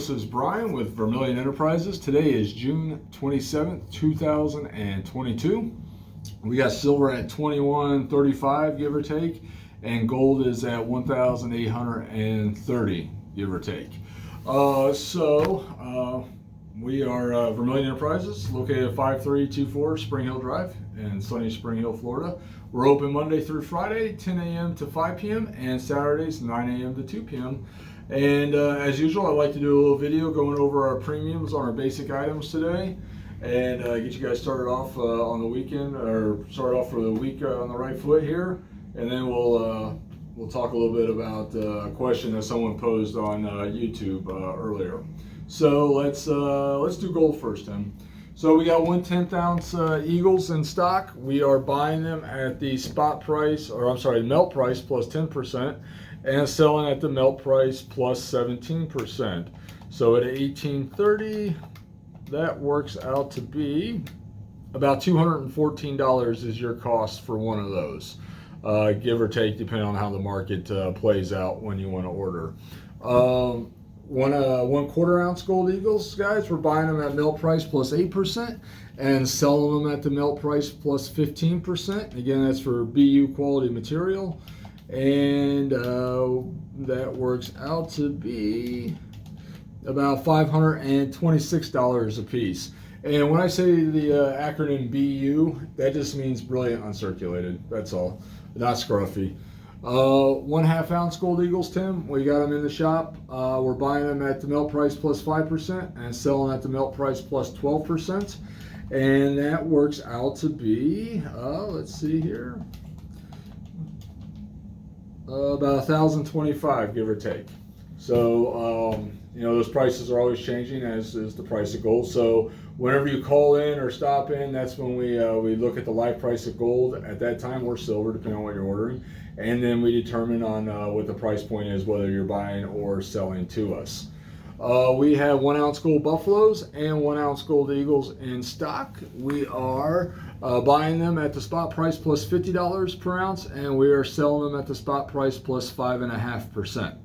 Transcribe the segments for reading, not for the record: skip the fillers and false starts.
this is Brian with Vermillion Enterprises. Today is June 27th, 2022. We got silver at $21.35, give or take, and gold is at $1,830, give or take. We are Vermillion Enterprises, located at 5324 Spring Hill Drive in sunny Spring Hill, Florida. We're open Monday through Friday, 10 a.m. to 5 p.m. and Saturdays, 9 a.m. to 2 p.m. And as usual, I'd like to do a little video going over our premiums on our basic items today and get you guys started off on the weekend, or start off for the week on the right foot here. And then we'll talk a little bit about a question that someone posed on YouTube earlier. So let's do gold first, Tim. So we got 1/10 ounce Eagles in stock. We are buying them at the spot price, or I'm sorry, melt price plus 10%, and selling at the melt price plus 17%. So at $18.30, that works out to be about $214 is your cost for one of those, give or take, depending on how the market plays out when you want to order. One 1/4 ounce gold Eagles, guys, we're buying them at melt price plus 8% and selling them at the melt price plus 15%. Again, that's for BU quality material, and that works out to be about $526 a piece. And when I say the acronym BU, that just means brilliant uncirculated. That's all, not scruffy. 1/2 ounce gold Eagles, Tim, we got them in the shop. We're buying them at the melt price plus 5% and selling at the melt price plus 12%. And that works out to be, let's see here, about $1,025, give or take. So, you know, those prices are always changing, as is the price of gold. So whenever you call in or stop in, that's when we look at the live price of gold at that time, or silver, depending on what you're ordering. And then we determine on what the price point is, whether you're buying or selling to us. We have 1 ounce gold buffaloes and 1 ounce gold Eagles in stock. We are buying them at the spot price plus $50 per ounce, and we are selling them at the spot price plus 5.5%.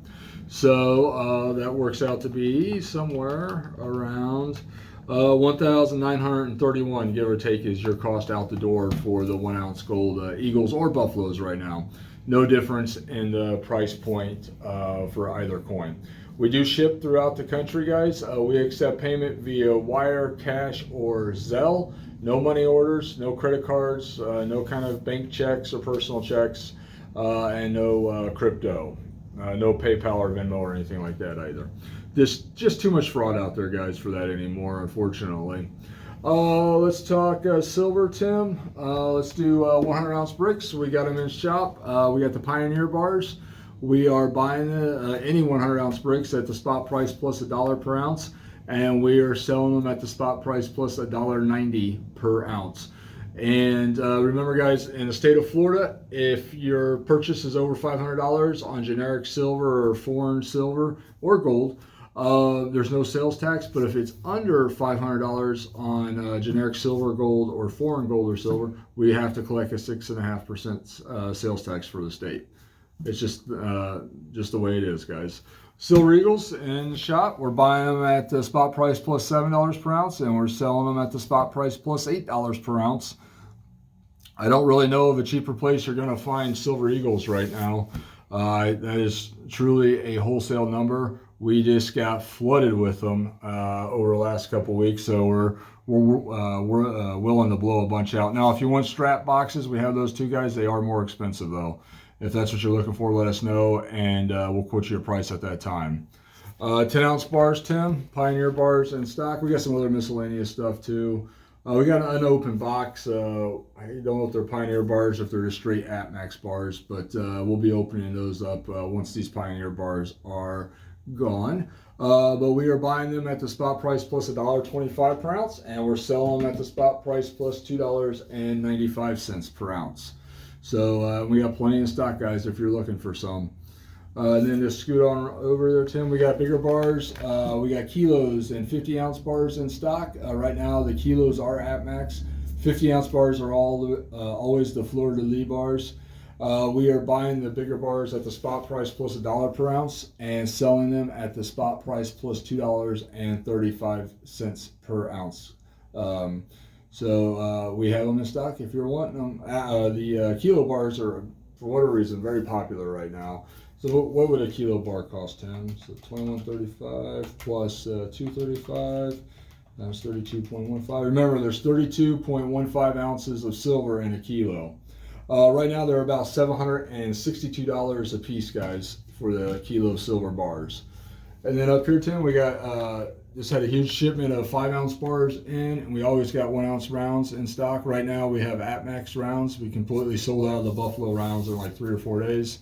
So that works out to be somewhere around $1,931, give or take, is your cost out the door for the 1 ounce gold Eagles or buffaloes right now. No difference in the price point for either coin. We do ship throughout the country, guys. We accept payment via wire, cash, or Zelle. No money orders, no credit cards, no kind of bank checks or personal checks, and no crypto. No PayPal or Venmo or anything like that either. Just too much fraud out there, guys, for that anymore, unfortunately. Let's talk silver, Tim. Let's do 100 ounce bricks. We got them in shop. We got the Pioneer bars. We are buying any 100 ounce bricks at the spot price plus $1 per ounce, and we are selling them at the spot price plus $1.90 per ounce. And remember, guys, in the state of Florida, if your purchase is over $500 on generic silver or foreign silver or gold, there's no sales tax. But if it's under $500 on generic silver, gold, or foreign gold or silver, we have to collect a 6.5% sales tax for the state. It's just the way it is, guys. Silver Eagles in the shop. We're buying them at the spot price plus $7 per ounce, and we're selling them at the spot price plus $8 per ounce. I don't really know of a cheaper place you're going to find Silver Eagles right now. That is truly a wholesale number. We just got flooded with them over the last couple weeks, so we're willing to blow a bunch out. Now, if you want strap boxes, we have those too, guys. They are more expensive, though. If that's what you're looking for, let us know, and we'll quote you a price at that time. 10 ounce bars, Tim, Pioneer bars in stock. We got some other miscellaneous stuff too. We got an unopened box. I don't know if they're Pioneer bars, if they're just straight APMAX bars, but we'll be opening those up once these Pioneer bars are gone. But we are buying them at the spot price plus $1.25 per ounce, and we're selling them at the spot price plus $2.95 per ounce. So we got plenty in stock, guys, if you're looking for some. And then just scoot on over there, Tim. We got bigger bars. We got kilos and 50 ounce bars in stock. Right now, the kilos are APMAX. 50 ounce bars are always the Fleur de Lis bars. We are buying the bigger bars at the spot price plus $1 per ounce and selling them at the spot price plus $2.35 per ounce. So we have them in stock if you're wanting them. The kilo bars are, for whatever reason, very popular right now. So what would a kilo bar cost, Tim? So $21.35 plus $2.35. That's 32.15. Remember, there's 32.15 ounces of silver in a kilo. Right now, they're about $762 a piece, guys, for the kilo of silver bars. And then up here, Tim, we got just had a huge shipment of 5-ounce bars in, and we always got 1-ounce rounds in stock. Right now, we have APMAX rounds. We completely sold out of the Buffalo rounds in like 3 or 4 days,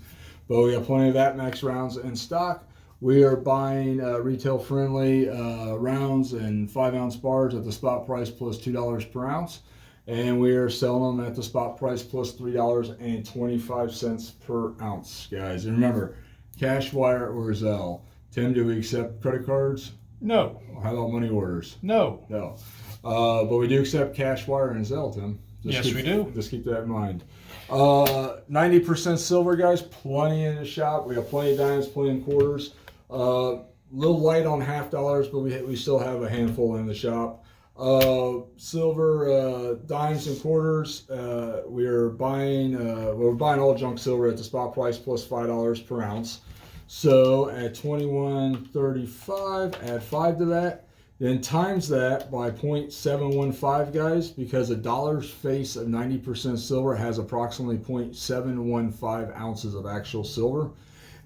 but we got plenty of APMAX rounds in stock. We are buying retail-friendly rounds and 5-ounce bars at the spot price plus $2 per ounce, and we are selling them at the spot price plus $3.25 per ounce, guys. And remember, cash, wire, or Zelle. Tim, do we accept credit cards? No. How about money orders? No. No. But we do accept cash, wire, and Zelle, Tim. We do. Just keep that in mind. 90% silver, guys. Plenty in the shop. We have plenty of dimes, plenty of quarters. Little light on $half, but we still have a handful in the shop. Silver, dimes and quarters. We're buying all junk silver at the spot price plus $5 per ounce. So at $21.35, add 5 to that, then times that by 0.715, guys, because a dollar's face of 90% silver has approximately 0.715 ounces of actual silver.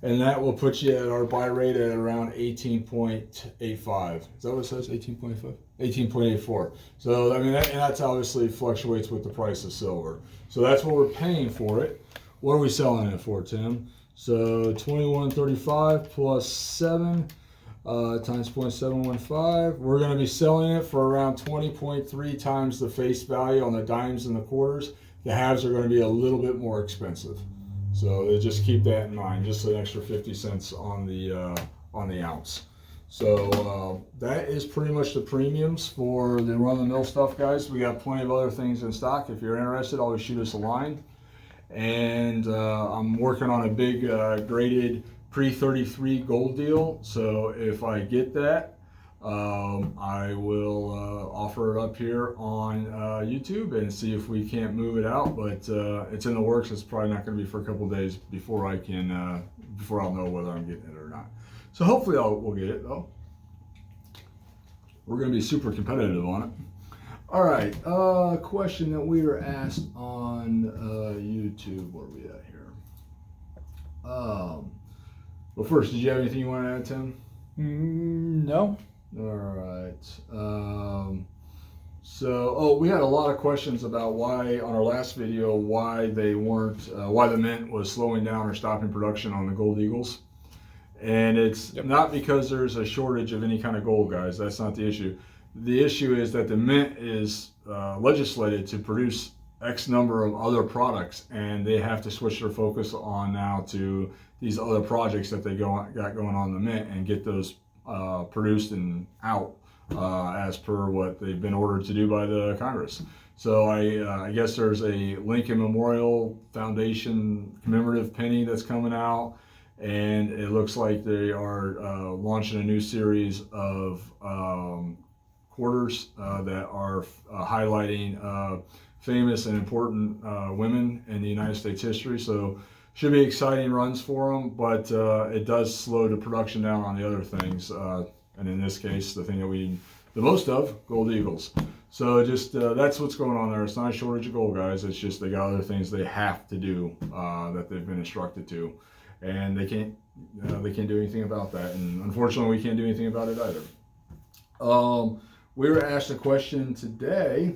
And that will put you at our buy rate at around 18.85. Is that what it says? 18.85? 18.84. So, I mean, that's obviously fluctuates with the price of silver. So that's what we're paying for it. What are we selling it for, Tim? So $21.35 plus 7 times 0.715. We're going to be selling it for around 20.3 times the face value on the dimes and the quarters. The halves are going to be a little bit more expensive. So just keep that in mind. Just an extra 50 cents on the ounce. So that is pretty much the premiums for the run-of-the-mill stuff, guys. We got plenty of other things in stock. If you're interested, always shoot us a line. And I'm working on a big graded pre-33 gold deal. So if I get that, I will offer it up here on YouTube and see if we can't move it out. But it's in the works. It's probably not going to be for a couple of days before I can, before I'll know whether I'm getting it or not. So hopefully we'll get it though. We're going to be super competitive on it. All right, question that we were asked on YouTube. Where are we at here? Well, first, did you have anything you want to add, Tim? No. All right. We had a lot of questions about why, on our last video, why they weren't, why the mint was slowing down or stopping production on the Gold Eagles. And it's not because there's a shortage of any kind of gold, guys. That's not the issue. The issue is that the mint is legislated to produce X number of other products, and they have to switch their focus on now to these other projects that they got going on in the mint and get those produced and out as per what they've been ordered to do by the Congress. So I guess there's a Lincoln Memorial Foundation commemorative penny that's coming out, and it looks like they are launching a new series of quarters that are highlighting famous and important women in the United States history. So should be exciting runs for them, but it does slow the production down on the other things. And in this case, the thing that we need the most of, Gold Eagles. So just that's what's going on there. It's not a shortage of gold, guys. It's just they got other things they have to do that they've been instructed to, and they can't do anything about that. And unfortunately, we can't do anything about it either. We were asked a question today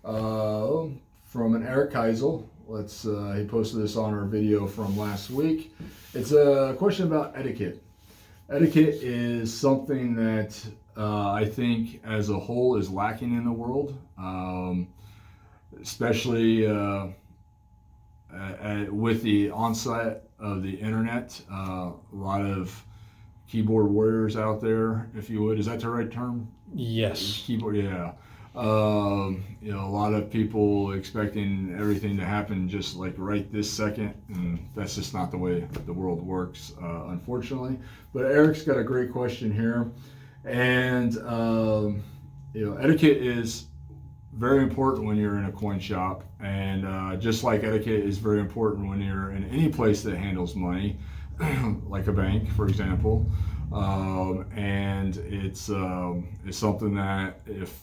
from an Eric Heisel. He posted this on our video from last week. It's a question about etiquette. Etiquette is something that I think as a whole is lacking in the world, especially with the onset of the internet. A lot of keyboard warriors out there, if you would. Is that the right term? Yes. Keyboard, yeah. A lot of people expecting everything to happen just like right this second, and that's just not the way the world works, unfortunately. But Eric's got a great question here, and etiquette is very important when you're in a coin shop, and just like etiquette is very important when you're in any place that handles money, like a bank, for example. And it's something that if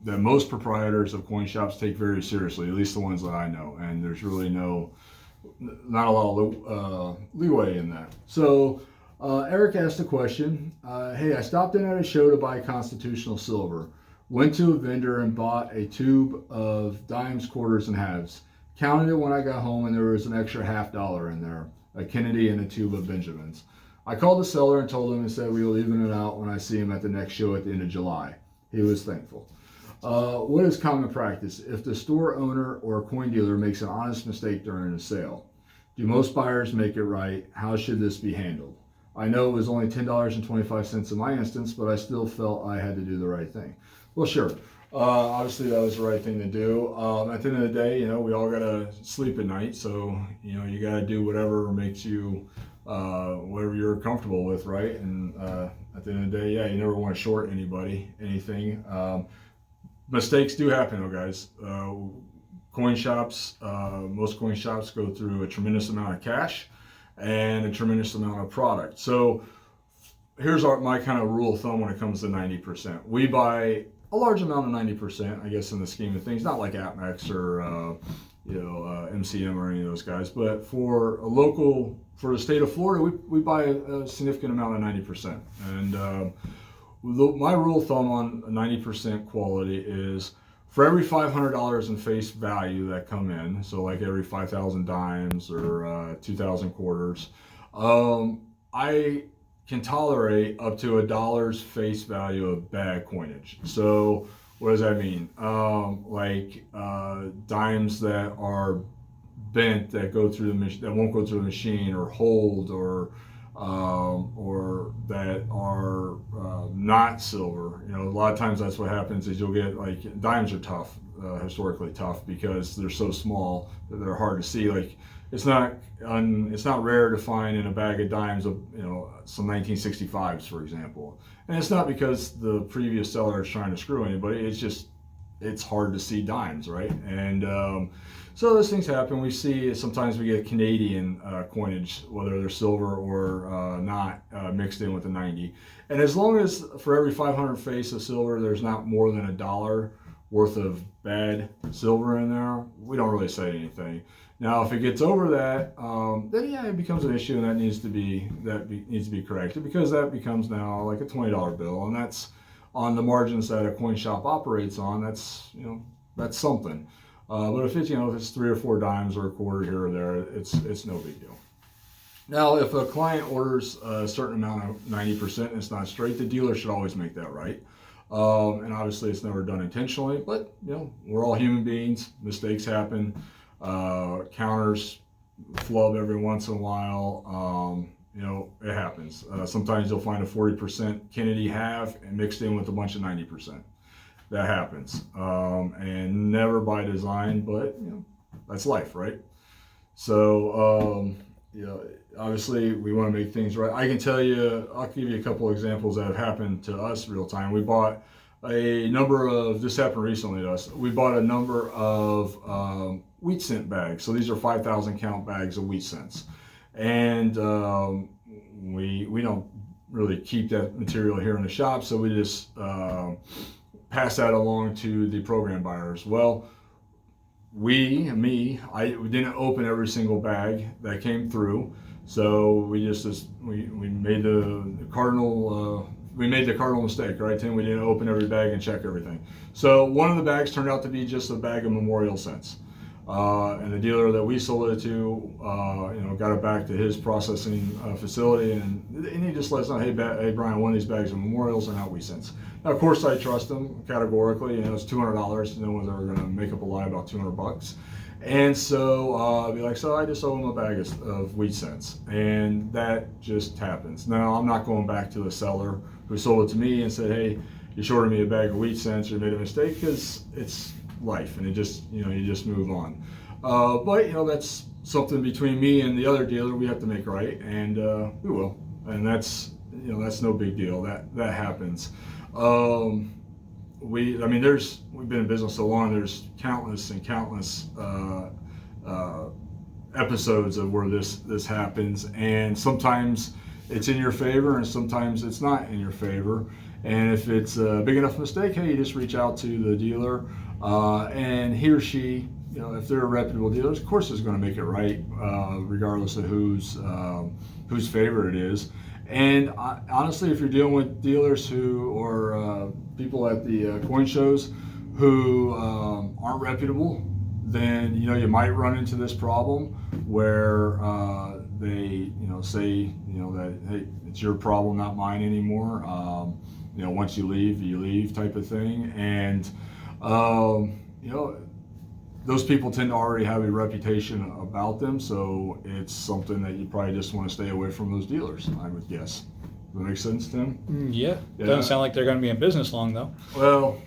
that most proprietors of coin shops take very seriously, at least the ones that I know, and there's really not a lot of leeway in that. So Eric asked a question. Hey, I stopped in at a show to buy constitutional silver. Went to a vendor and bought a tube of dimes, quarters, and halves. Counted it when I got home, and there was an extra $50 in there, a Kennedy and a tube of Benjamins. I called the seller and told him and said we will even it out when I see him at the next show at the end of July. He was thankful. What is common practice? If the store owner or coin dealer makes an honest mistake during a sale, do most buyers make it right? How should this be handled? I know it was only $10.25 in my instance, but I still felt I had to do the right thing. Well, sure. Obviously, that was the right thing to do. At the end of the day, we all got to sleep at night. So, you got to do whatever makes you, whatever you're comfortable with, right? And at the end of the day, you never want to short anybody, anything. Mistakes do happen, though, guys. Coin shops, most coin shops go through a tremendous amount of cash and a tremendous amount of product. So here's my kind of rule of thumb when it comes to 90%. We buy a large amount of 90%, I guess, in the scheme of things, not like Atmex or MCM or any of those guys, but for the state of Florida, we buy a significant amount of 90%. And my rule of thumb on 90% quality is for every $500 in face value that come in, so like every 5,000 dimes or 2,000 quarters, I can tolerate up to $1's face value of bad coinage. So what does that mean? Dimes that are bent, that go through that won't go through the machine, or hold, or that are not silver. A lot of times that's what happens is you'll get dimes are tough, historically tough, because they're so small that they're hard to see. It's not rare to find in a bag of dimes of some 1965s, for example. And it's not because the previous seller is trying to screw anybody. It's hard to see dimes, right? And so those things happen. Sometimes we get Canadian coinage, whether they're silver or not, mixed in with the 90. And as long as for every 500 face of silver, there's not more than $1 worth of bad silver in there, we don't really say anything. Now, if it gets over that, then it becomes an issue, and that needs to be corrected, because that becomes now like a $20 bill, and that's on the margins that a coin shop operates on. That's something. But if it's 3 or 4 dimes or a quarter here or there, it's no big deal. Now, if a client orders a certain amount of 90% and it's not straight, the dealer should always make that right. And obviously, it's never done intentionally, but we're all human beings. Mistakes happen. Counters flub every once in a while. It happens. Sometimes you'll find a 40% Kennedy half and mixed in with a bunch of 90%. That happens, and never by design, but that's life, right? So obviously we want to make things right. I can tell you, I'll give you a couple examples that have happened to us real time. We bought this happened recently to us. We bought a number of wheat cent bags. So these are 5,000 count bags of wheat cents. And we don't really keep that material here in the shop, so we just pass that along to the program buyers. Well, we didn't open every single bag that came through, so we made the cardinal mistake, right, Tim? We didn't open every bag and check everything. So one of the bags turned out to be just a bag of memorial cents. And the dealer that we sold it to, got it back to his processing facility, and he just let us know, hey Brian, one of these bags are memorials and not wheat cents. Now, of course, I trust him categorically. It's $200. No one's ever going to make up a lie about $200. And so I'd be like, so I just owe him a bag of wheat cents, and that just happens. Now, I'm not going back to the seller who sold it to me and said, hey, you shorted me a bag of wheat cents, you made a mistake, because it's life, and it just, you just move on. But that's something between me and the other dealer we have to make right, and we will, and that's no big deal. That happens. We've been in business so long. There's countless and countless episodes of where this happens, and sometimes it's in your favor, and sometimes it's not in your favor. And if it's a big enough mistake, hey, you just reach out to the dealer, and he or she, if they're a reputable dealer, of course is going to make it right, regardless of whose favor it is. And honestly, if you're dealing with dealers or people at the coin shows who aren't reputable, then you might run into this problem where they say that, hey, it's your problem, not mine anymore. Once you leave type of thing, and those people tend to already have a reputation about them, so it's something that you probably just want to stay away from those dealers, I would guess. Does that make sense, Tim? Yeah. Doesn't sound like they're going to be in business long, though. Well,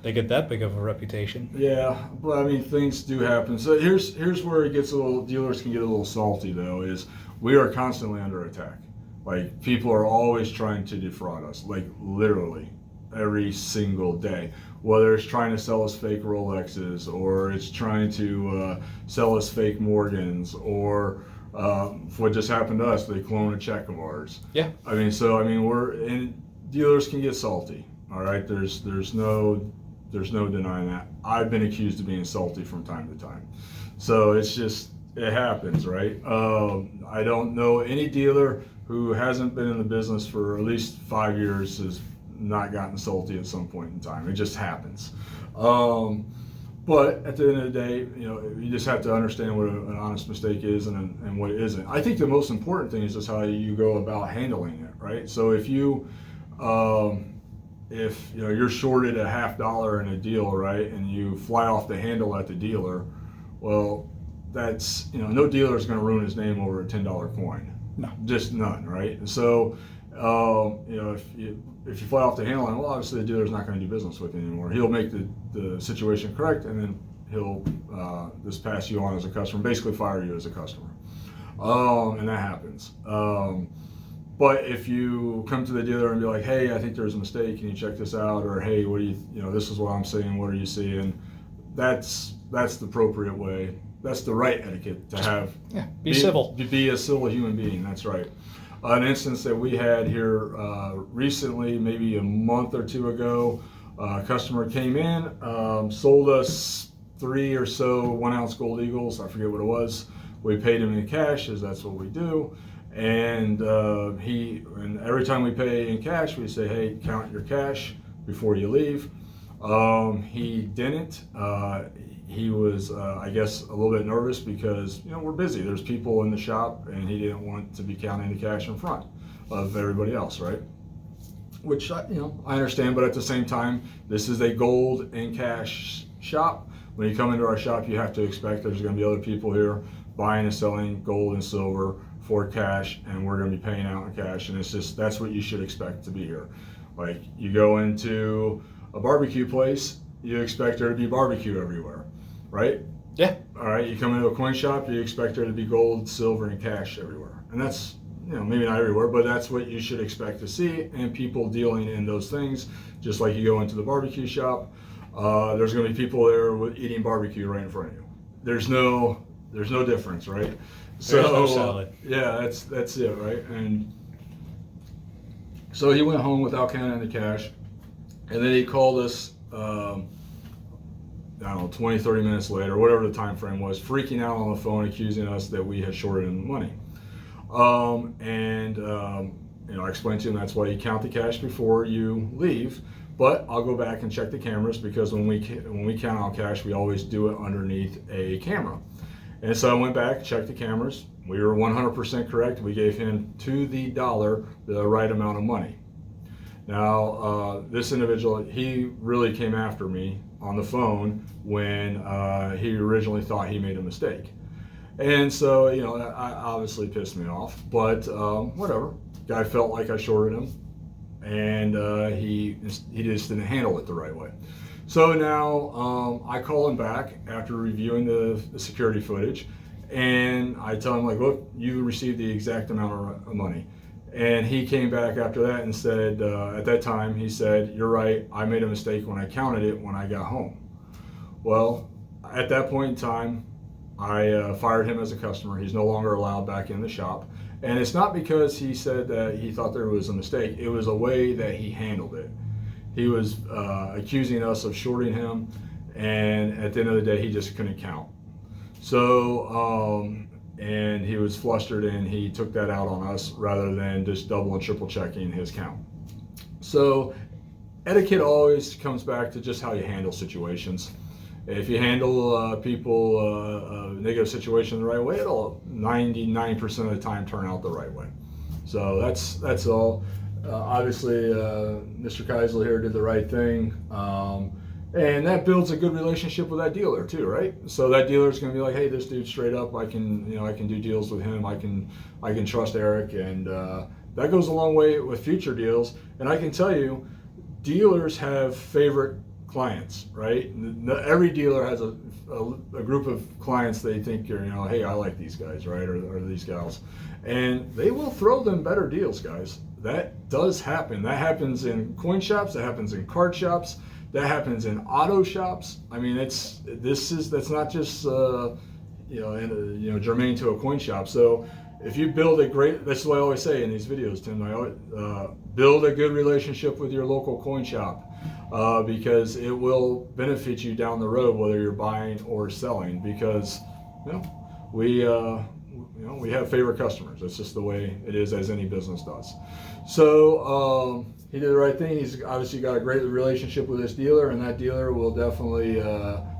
They get that big of a reputation. yeah, but things do happen. So here's where dealers can get a little salty, though, is we are constantly under attack. Like, people are always trying to defraud us, like literally every single day. Whether it's trying to sell us fake Rolexes, or it's trying to sell us fake Morgans, or what just happened to us, they clone a check of ours. Yeah. Dealers can get salty. All right, there's no denying that. I've been accused of being salty from time to time, so it happens, right? I don't know any dealer who hasn't been in the business for at least 5 years has not gotten salty at some point in time. It just happens. But at the end of the day, you just have to understand what an honest mistake is and what it isn't. I think the most important thing is just how you go about handling it, right? So if you're shorted a $50 in a deal, right, and you fly off the handle at the dealer, well, that's, no dealer is going to ruin his name over a $10 coin. No. Just none, right? So, if you fly off the handle, well, obviously the dealer's not going to do business with you anymore. He'll make the situation correct, and then he'll just pass you on as a customer, basically fire you as a customer. And that happens. But if you come to the dealer and be like, hey, I think there's a mistake, can you check this out? Or, hey, what do this is what I'm saying, what are you seeing? That's the appropriate way. That's the right etiquette to have. Yeah, be civil. Be a civil human being, that's right. An instance that we had here recently, maybe a month or two ago, a customer came in, sold us 3 or so 1 ounce gold eagles, I forget what it was. We paid him in cash, as that's what we do. And every time we pay in cash, we say, hey, count your cash before you leave. He didn't. He was, I guess, a little bit nervous because, we're busy. There's people in the shop, and he didn't want to be counting the cash in front of everybody else, right? Which, I understand, but at the same time, this is a gold and cash shop. When you come into our shop, you have to expect there's going to be other people here buying and selling gold and silver for cash, and we're going to be paying out in cash, and that's what you should expect to be here. Like, you go into a barbecue place, you expect there to be barbecue everywhere, right? Yeah. All right, you come into a coin shop, you expect there to be gold, silver, and cash everywhere. And that's, maybe not everywhere, but that's what you should expect to see, and people dealing in those things, just like you go into the barbecue shop, there's going to be people there eating barbecue right in front of you. There's no difference, right? So, there's no salad. Yeah, that's it, right? And so he went home without counting the cash, and then he called us, I don't know, 20, 30 minutes later, whatever the time frame was, freaking out on the phone, accusing us that we had shorted him money. I explained to him that's why you count the cash before you leave. But I'll go back and check the cameras, because when we count out cash, we always do it underneath a camera. And so I went back, checked the cameras. We were 100% correct. We gave him to the dollar the right amount of money. Now, this individual, he really came after me on the phone when he originally thought he made a mistake. And so, that obviously pissed me off, but whatever. Guy felt like I shorted him, and he just didn't handle it the right way. So now I call him back after reviewing the security footage, and I tell him, like, look, you received the exact amount of money. And he came back after that and said, at that time, he said, you're right, I made a mistake when I counted it when I got home. Well, at that point in time, I fired him as a customer. He's no longer allowed back in the shop. And it's not because he said that he thought there was a mistake. It was a way that he handled it. He was accusing us of shorting him, and at the end of the day, he just couldn't count. So, and he was flustered, and he took that out on us rather than just double and triple checking his count. So etiquette always comes back to just how you handle situations. If you handle a negative situation the right way, it'll 99% of the time turn out the right way. So that's all. Obviously, Mr. Keisel here did the right thing. And that builds a good relationship with that dealer too, right? So that dealer is going to be like, hey, this dude's straight up. I can do deals with him. I can trust Eric, and that goes a long way with future deals. And I can tell you, dealers have favorite clients, right? Every dealer has a group of clients they think are, hey, I like these guys, right, or these gals, and they will throw them better deals, guys. That does happen. That happens in coin shops. That happens in card shops. That happens in auto shops. I mean, that's not just germane to a coin shop. So if you build that's what I always say in these videos, Tim. I always, build a good relationship with your local coin shop because it will benefit you down the road, whether you're buying or selling. Because we have favorite customers. That's just the way it is, as any business does. So he did the right thing. He's obviously got a great relationship with this dealer, and that dealer will definitely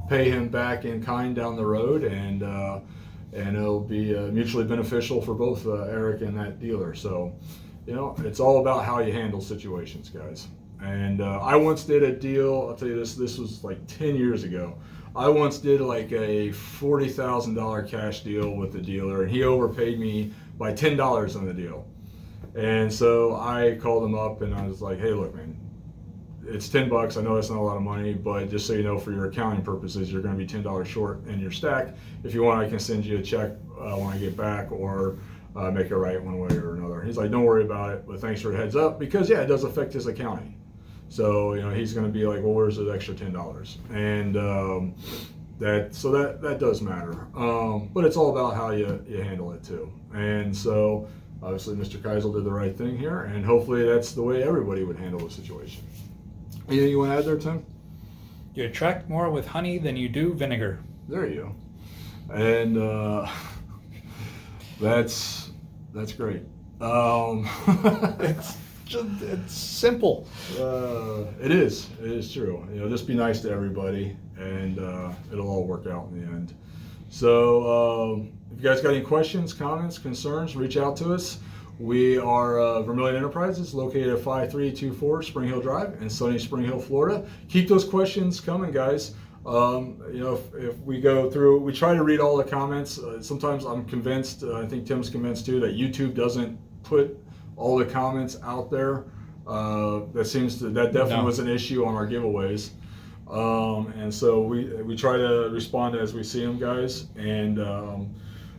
pay him back in kind down the road, and it'll be mutually beneficial for both Eric and that dealer. So, it's all about how you handle situations, guys. And I once did a deal. I'll tell you this was like 10 years ago. I once did like a $40,000 cash deal with the dealer, and he overpaid me by $10 on the deal. And so I called him up and I was like, hey, look, man, it's $10. I know that's not a lot of money, but just so you know, for your accounting purposes, you're going to be $10 short in your stack. If you want, I can send you a check when I get back, or make it right one way or another. He's like, don't worry about it, but thanks for the heads up, because it does affect his accounting. So he's going to be like, well, where's the extra $10? And that does matter. But it's all about how you handle it too. And so obviously Mr. Keisel did the right thing here, and hopefully that's the way everybody would handle the situation. Anything you want to add there, Tim? You attract more with honey than you do vinegar. There you go. And that's great. It's simple. It is true. Just be nice to everybody, and it'll all work out in the end. So if you guys got any questions, comments, concerns, reach out to us. We are Vermillion Enterprises, located at 5324 Spring Hill Drive in sunny Spring Hill, Florida. Keep those questions coming, guys. If we go through, we try to read all the comments. Sometimes I'm convinced, I think Tim's convinced too, that YouTube doesn't put all the comments out there. That definitely was an issue on our giveaways. And so we try to respond as we see them, guys. And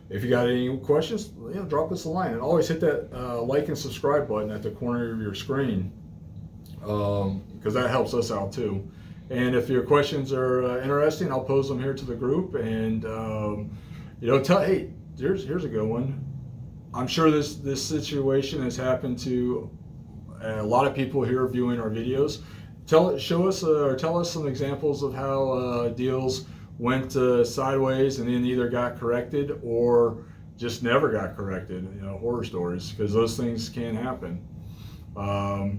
if you got any questions, drop us a line, and always hit that like and subscribe button at the corner of your screen, because that helps us out too. And if your questions are interesting, I'll pose them here to the group, and hey, here's a good one. I'm sure this situation has happened to a lot of people here viewing our videos. Tell us some examples of how deals went sideways and then either got corrected or just never got corrected. Horror stories, because those things can happen. That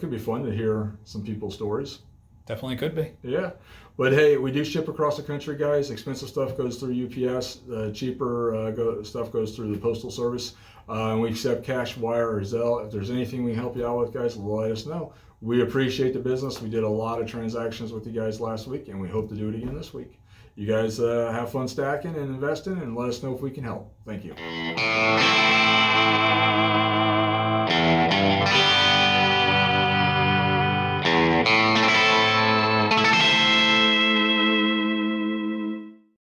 could be fun to hear some people's stories. Definitely could be. Yeah. But hey, we do ship across the country, guys. Expensive stuff goes through UPS. Cheaper stuff goes through the Postal Service. And we accept cash, wire, or Zelle. If there's anything we can help you out with, guys, let us know. We appreciate the business. We did a lot of transactions with you guys last week, and we hope to do it again this week. You guys have fun stacking and investing, and let us know if we can help. Thank you.